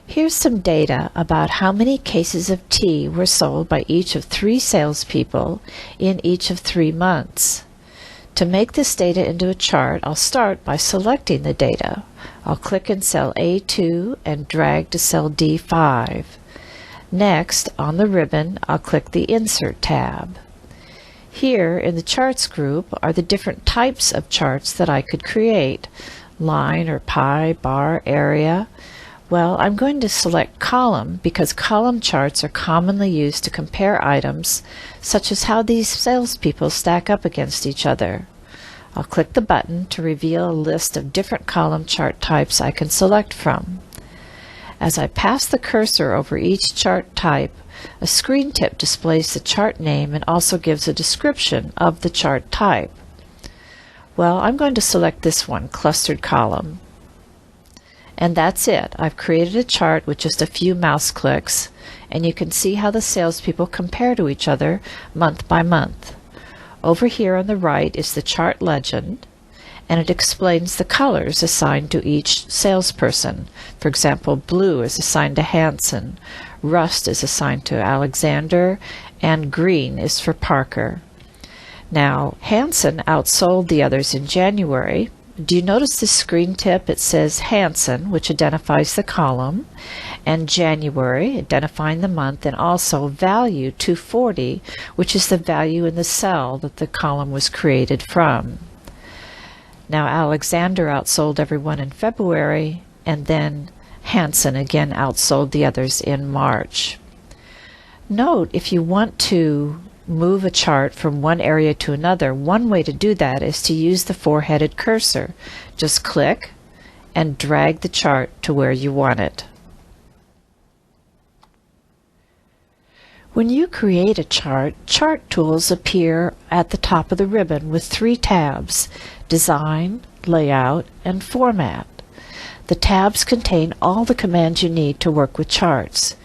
Here's some data about how many cases of tea were sold by each of 3 salespeople in each of 3 months. To make this data into a chart, I'll start by selecting the data. I'll click in cell A2 and drag to cell D5. Next, on the ribbon, I'll click the Insert tab. Here in the Charts group are the different types of charts that I could create: line or pie, bar, area. Well, I'm going to select column because column charts are commonly used to compare items, such as how these salespeople stack up against each other. I'll click the button to reveal a list of different column chart types I can select from. As I pass the cursor over each chart type, a screen tip displays the chart name and also gives a description of the chart type. Well, I'm going to select this one, clustered column. And that's it. I've created a chart with just a few mouse clicks, and you can see how the salespeople compare to each other month by month. Over here on the right is the chart legend, and it explains the colors assigned to each salesperson. For example, blue is assigned to Hanson, rust is assigned to Alexander, and green is for Parker. Now, Hanson outsold the others in January. Do you notice this screen tip? It says Hanson, which identifies the column, and January, identifying the month, and also value 240, which is the value in the cell that the column was created from. Now, Alexander outsold everyone in February, and then Hanson again outsold the others in March. Note, if you want to move a chart from one area to another, one way to do that is to use the 4-headed cursor. Just click and drag the chart to where you want it. When you create a chart, chart tools appear at the top of the ribbon with 3 tabs: Design, Layout, and Format. The tabs contain all the commands you need to work with charts.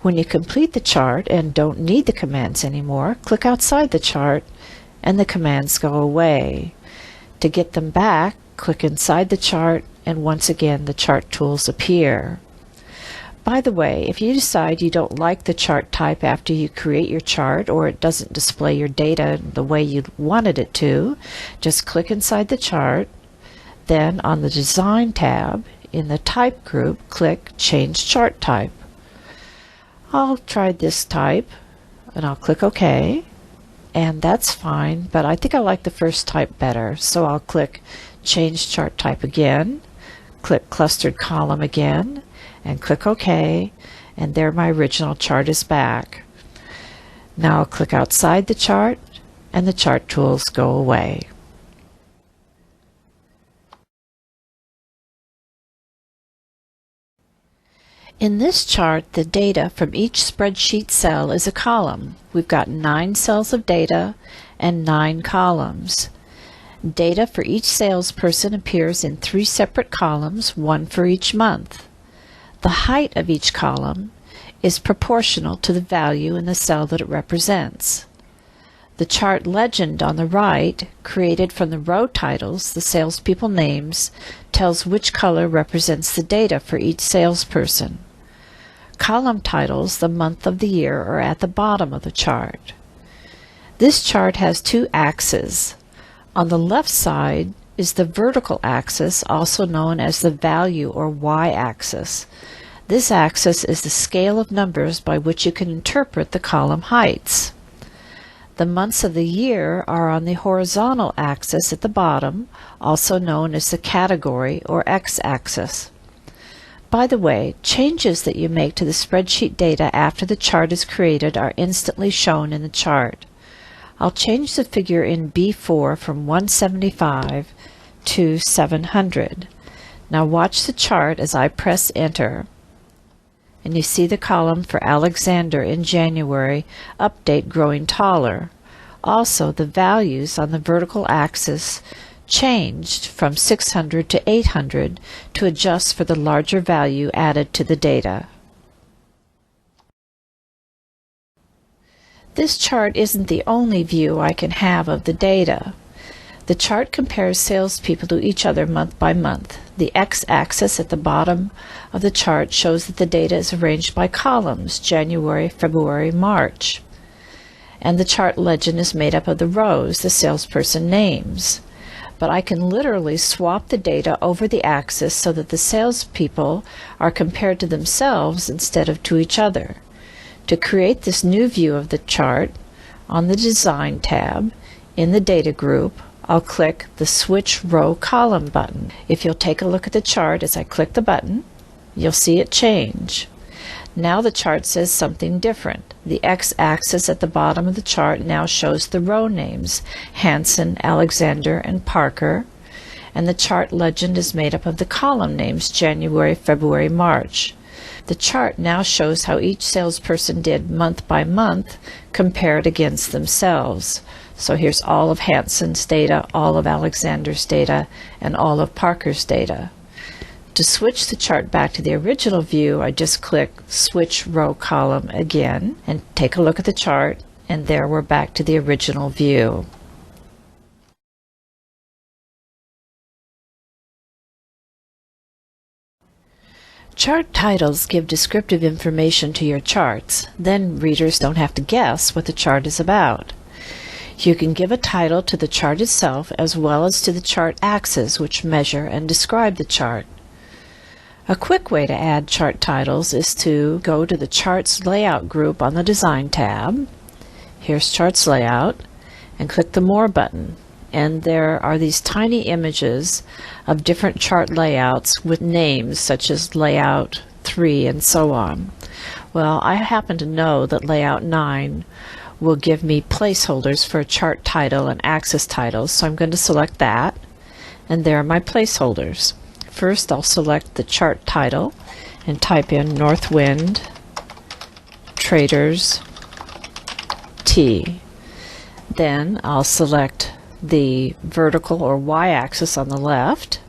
When you complete the chart and don't need the commands anymore, click outside the chart and the commands go away. To get them back, click inside the chart and once again the chart tools appear. By the way, if you decide you don't like the chart type after you create your chart, or it doesn't display your data the way you wanted it to, just click inside the chart. Then on the Design tab, in the Type group, click Change Chart Type. I'll try this type, and I'll click OK, and that's fine, but I think I like the first type better, so I'll click Change Chart Type again, click Clustered Column again, and click OK, and there my original chart is back. Now I'll click outside the chart, and the chart tools go away. In this chart, the data from each spreadsheet cell is a column. We've got 9 cells of data and 9 columns. Data for each salesperson appears in 3 separate columns, 1 for each month. The height of each column is proportional to the value in the cell that it represents. The chart legend on the right, created from the row titles, the salespeople names, tells which color represents the data for each salesperson. Column titles, the month of the year, are at the bottom of the chart. This chart has 2 axes. On the left side is the vertical axis, also known as the value or y-axis. This axis is the scale of numbers by which you can interpret the column heights. The months of the year are on the horizontal axis at the bottom, also known as the category or x-axis. By the way, changes that you make to the spreadsheet data after the chart is created are instantly shown in the chart. I'll change the figure in B4 from 175 to 700. Now watch the chart as I press Enter, and you see the column for Alexander in January update growing taller. Also, the values on the vertical axis changed from 600 to 800 to adjust for the larger value added to the data. This chart isn't the only view I can have of the data. The chart compares salespeople to each other month by month. The x-axis at the bottom of the chart shows that the data is arranged by columns, January, February, March. And the chart legend is made up of the rows, the salesperson names. But I can literally swap the data over the axis so that the salespeople are compared to themselves instead of to each other. To create this new view of the chart, on the Design tab, in the Data group, I'll click the Switch Row Column button. If you'll take a look at the chart as I click the button, you'll see it change. Now the chart says something different. The x-axis at the bottom of the chart now shows the row names, Hanson, Alexander, and Parker, and the chart legend is made up of the column names, January, February, March. The chart now shows how each salesperson did month by month compared against themselves. So here's all of Hanson's data, all of Alexander's data, and all of Parker's data. To switch the chart back to the original view, I just click Switch Row Column again and take a look at the chart, and there we're back to the original view. Chart titles give descriptive information to your charts. Then readers don't have to guess what the chart is about. You can give a title to the chart itself as well as to the chart axes, which measure and describe the chart. A quick way to add chart titles is to go to the Charts Layout group on the Design tab. Here's Charts Layout, and click the More button. And there are these tiny images of different chart layouts with names such as Layout 3 and so on. Well, I happen to know that Layout 9 will give me placeholders for a chart title and axis titles, so I'm going to select that, and there are my placeholders. First, I'll select the chart title and type in Northwind Traders T. Then I'll select the vertical or y-axis on the left,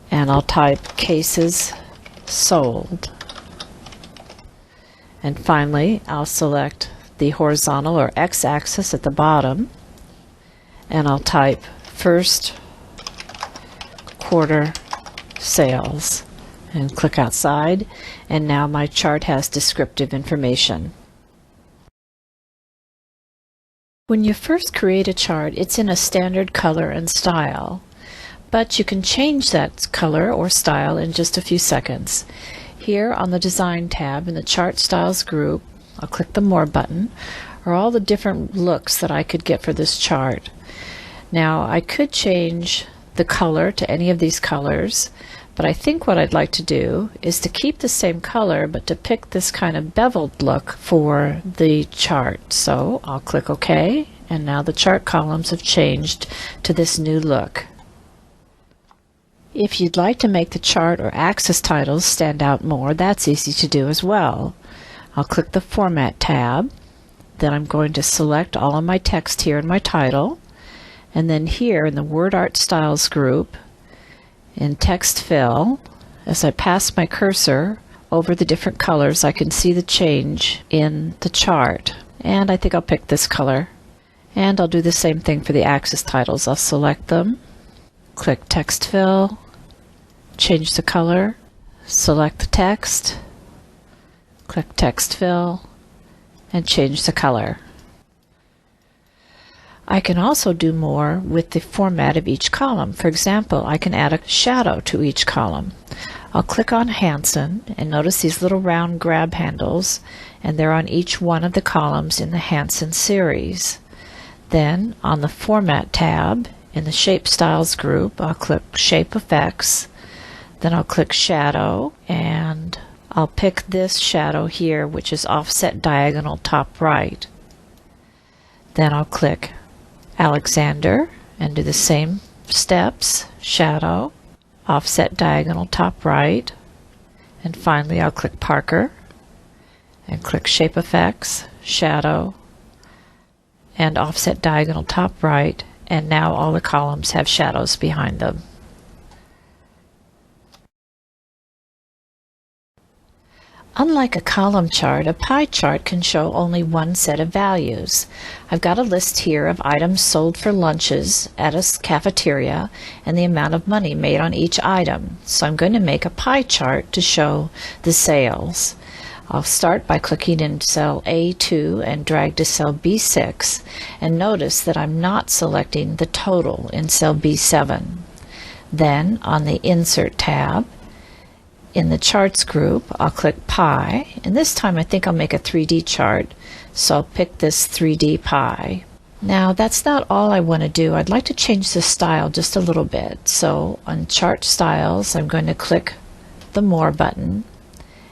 and I'll type cases sold. And finally, I'll select the horizontal or x-axis at the bottom, and I'll type first quarter sales and click outside, and now my chart has descriptive information. When you first create a chart, it's in a standard color and style, but you can change that color or style in just a few seconds. Here on the Design tab in the Chart Styles group, I'll click the More button, are all the different looks that I could get for this chart. Now I could change the color to any of these colors, but I think what I'd like to do is to keep the same color but to pick this kind of beveled look for the chart. So I'll click OK, and now the chart columns have changed to this new look. If you'd like to make the chart or axis titles stand out more, that's easy to do as well. I'll click the Format tab, then I'm going to select all of my text here in my title, and then here in the Word Art Styles group, in Text Fill, as I pass my cursor over the different colors, I can see the change in the chart. And I think I'll pick this color. And I'll do the same thing for the axis titles. I'll select them, click Text Fill, change the color, select the text, click Text Fill, and change the color. I can also do more with the format of each column. For example, I can add a shadow to each column. I'll click on Hanson and notice these little round grab handles, and they're on each one of the columns in the Hanson series. Then on the Format tab in the Shape Styles group, I'll click Shape Effects, then I'll click Shadow, and I'll pick this shadow here, which is offset diagonal top right. Then I'll click Alexander and do the same steps, shadow, offset diagonal top right, and finally I'll click Parker and click Shape Effects, shadow, and offset diagonal top right, and now all the columns have shadows behind them. Unlike a column chart, a pie chart can show only one set of values. I've got a list here of items sold for lunches at a cafeteria and the amount of money made on each item. So I'm going to make a pie chart to show the sales. I'll start by clicking in cell A2 and drag to cell B6, and notice that I'm not selecting the total in cell B7. Then on the Insert tab, in the Charts group, I'll click Pie, and this time I think I'll make a 3D chart, so I'll pick this 3D pie. Now that's not all I want to do. I'd like to change the style just a little bit. So on Chart Styles, I'm going to click the More button,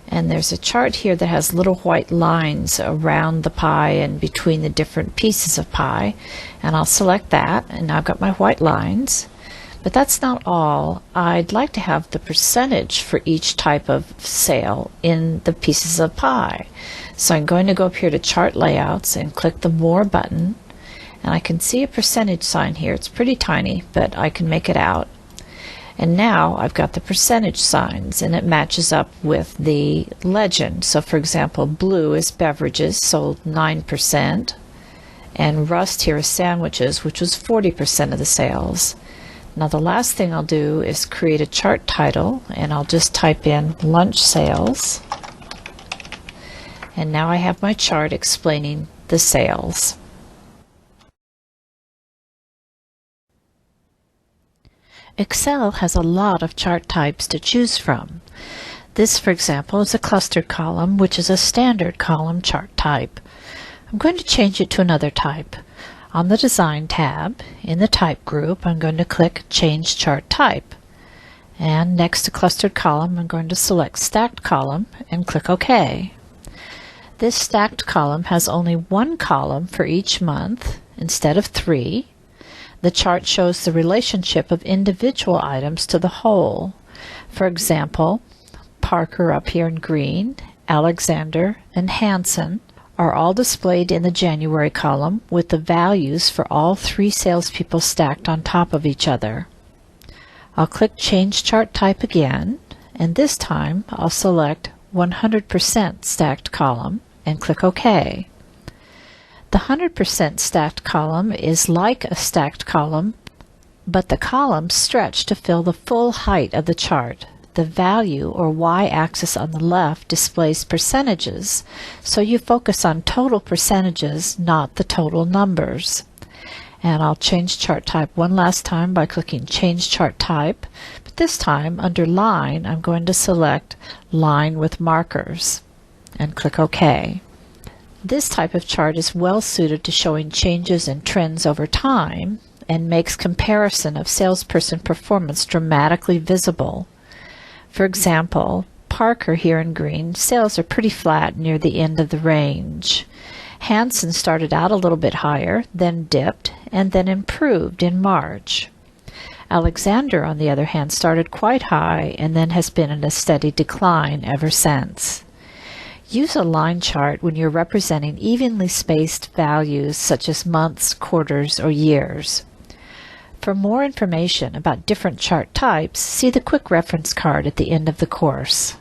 and there's a chart here that has little white lines around the pie and between the different pieces of pie, and I'll select that, and now I've got my white lines. But that's not all. I'd like to have the percentage for each type of sale in the pieces of pie. So I'm going to go up here to Chart Layouts and click the More button, and I can see a percentage sign here. It's pretty tiny, but I can make it out. And now I've got the percentage signs, and it matches up with the legend. So for example, blue is beverages, sold 9%, and rust here is sandwiches, which was 40% of the sales. Now the last thing I'll do is create a chart title, and I'll just type in lunch sales, and now I have my chart explaining the sales. Excel has a lot of chart types to choose from. This, for example, is a clustered column, which is a standard column chart type. I'm going to change it to another type. On the Design tab, in the Type group, I'm going to click Change Chart Type. And next to Clustered Column, I'm going to select Stacked Column and click OK. This stacked column has only one column for each month instead of 3. The chart shows the relationship of individual items to the whole. For example, Parker up here in green, Alexander, and Hansen are all displayed in the January column with the values for all 3 salespeople stacked on top of each other. I'll click Change Chart Type again, and this time I'll select 100% stacked column and click OK. The 100% stacked column is like a stacked column, but the columns stretch to fill the full height of the chart. The value or y-axis on the left displays percentages, so you focus on total percentages, not the total numbers. And I'll change chart type one last time by clicking Change Chart Type, but this time under Line I'm going to select Line with Markers and click OK. This type of chart is well suited to showing changes and trends over time and makes comparison of salesperson performance dramatically visible. For example, Parker here in green, sales are pretty flat near the end of the range. Hansen started out a little bit higher, then dipped, and then improved in March. Alexander, on the other hand, started quite high and then has been in a steady decline ever since. Use a line chart when you're representing evenly spaced values such as months, quarters, or years. For more information about different chart types, see the quick reference card at the end of the course.